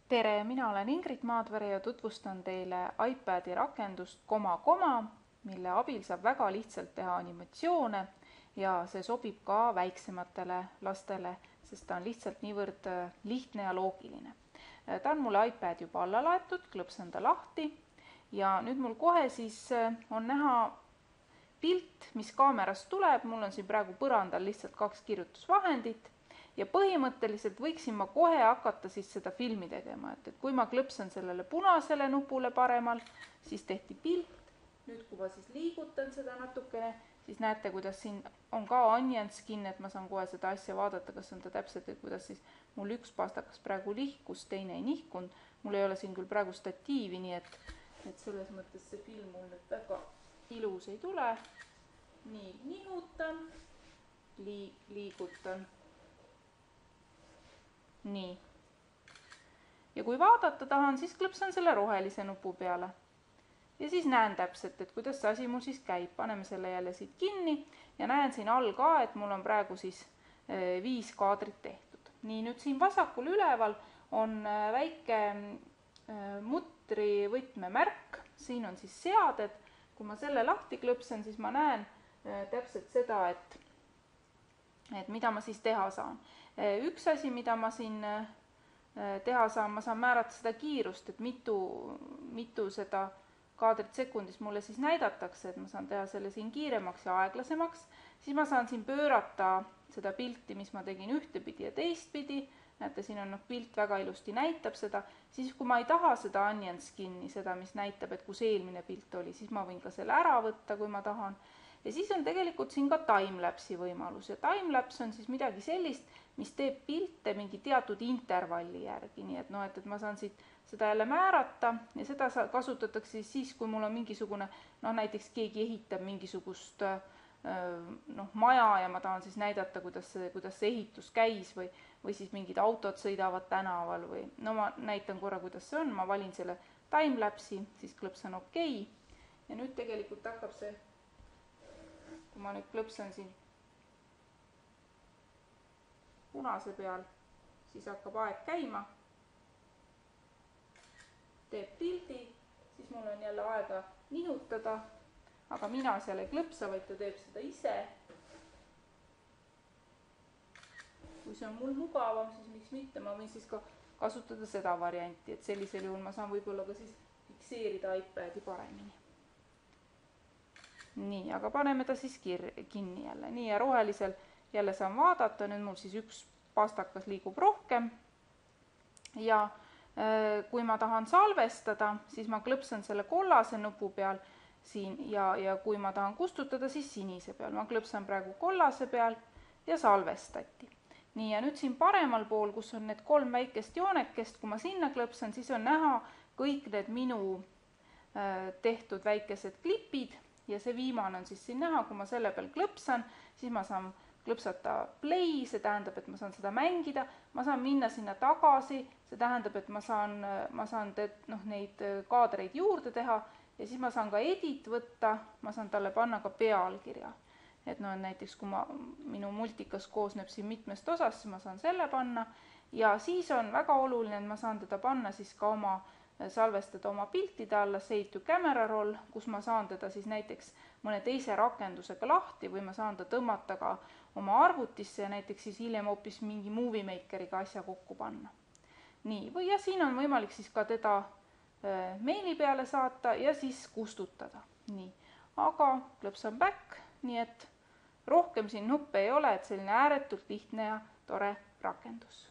Tere, mina olen Ingrid Maadvere ja tutvustan teile iPadi rakendust mille abil saab väga lihtsalt teha animatsioone ja see sobib ka väiksematele lastele, sest ta on lihtsalt niivõrd lihtne ja loogiline. Ta on mul iPad juba alla laetud, klõpsan ta lahti ja nüüd mul kohe siis on näha pilt, mis kaamerast tuleb, mul on siin praegu põrandal lihtsalt 2 kirjutusvahendit ja põhimõtteliselt võiksin ma kohe hakata siis seda filmi tegema, et kui ma klõpsan sellele punasele nupule paremal, siis tehti pilt. Nüüd kui ma siis liigutan seda natukene, siis näete, kuidas siin on ka onion skin, et ma saan kohe seda asja vaadata, kas on ta täpselt, et kuidas siis mul üks pastakas praegu lihkus, teine ei nihkunud. Mul ei ole siin küll praegu statiivi, nii et selles mõttes see film mul nüüd väga ilus ei tule. Nii, nihutan, liigutan. Nii. Ja kui vaadata tahan, siis klõpsan selle rohelise nupu peale. Ja siis näen täpselt, et kuidas see asi mul siis käib. Paneme selle jälle siit kinni ja näen siin all ka, et mul on praegu siis 5 kaadrit tehtud. Nii, nüüd siin vasakul üleval on väike mutrivõtmemärk. Siin on siis seaded. Kui ma selle lahti klõpsan, siis ma näen täpselt seda, et mida ma siis teha saan. Üks asi, mida ma siin teha saan, ma saan määrata seda kiirust, et mitu seda kaadrit sekundis mulle siis näidatakse, et ma saan teha selle siin kiiremaks ja aeglasemaks. Siis ma saan siin pöörata seda pilti, mis ma tegin ühtepidi ja teistpidi. Näete, siin on pilt väga ilusti näitab seda. Siis kui ma ei taha seda onion skin'i, seda, mis näitab, et kus eelmine pilt oli, siis ma võin ka selle ära võtta, kui ma tahan. Ja siis on tegelikult siin ka timelapse'i võimalus ja timelapse on siis midagi sellist, mis teeb pilte mingi teatud intervalli järgi, nii et et ma saan siit seda jälle määrata ja seda kasutatakse siis, kui mul on mingisugune, näiteks keegi ehitab mingisugust maja ja ma tahan siis näidata, kuidas see ehitus käis või siis mingid autod sõidavad tänaval või ma näitan korra, kuidas see on, ma valin selle timelapse'i, siis klõpsan OK ja nüüd tegelikult hakkab see, kui ma nüüd klõpsan siin punase peal, siis hakkab aeg käima, teeb pildi, siis mul on jälle aega nihutada, aga mina seal ei klõpsa, vaid ta teeb seda ise. Kui see on mul mugavam, siis miks mitte, ma võin siis ka kasutada seda varianti, et sellisel juhul ma saan võib-olla ka siis fikseerida iPadi paremini. Nii, aga paneme ta siis kinni jälle. Nii ja rohelisel jälle saan vaadata, nüüd mul siis üks pastakas liigub rohkem ja kui ma tahan salvestada, siis ma klõpsan selle kollase nupu peal siin ja kui ma tahan kustutada, siis sinise peal. Ma klõpsan praegu kollase peal ja salvestati. Nii ja nüüd siin paremal pool, kus on need 3 väikest joonekest, kui ma sinna klõpsan, siis on näha kõik need minu tehtud väikesed klipid ja see viimane on siis siin näha, kui ma selle peal klõpsan, siis ma saan klõpsata play, see tähendab, et ma saan seda mängida, ma saan minna sinna tagasi, see tähendab, et ma saan neid kaadreid juurde teha ja siis ma saan ka edit võtta, ma saan talle panna ka pealkirja. Et näiteks kui minu multikas koosneb siin mitmest osast, siis ma saan selle panna ja siis on väga oluline, et ma saan teda panna siis ka salvestada oma piltide alla Save to Camera Roll, kus ma saan teda siis näiteks mõne teise rakendusega lahti või ma saan ta tõmmata ka oma arvutisse ja näiteks siis hiljem hoopis mingi Movie Makeriga asja kokku panna. Nii, või ja siin on võimalik siis ka teda meili peale saata ja siis kustutada. Nii, aga klõpsan back, nii et rohkem siin nuppe ei ole, et selline ääretult lihtne ja tore rakendus.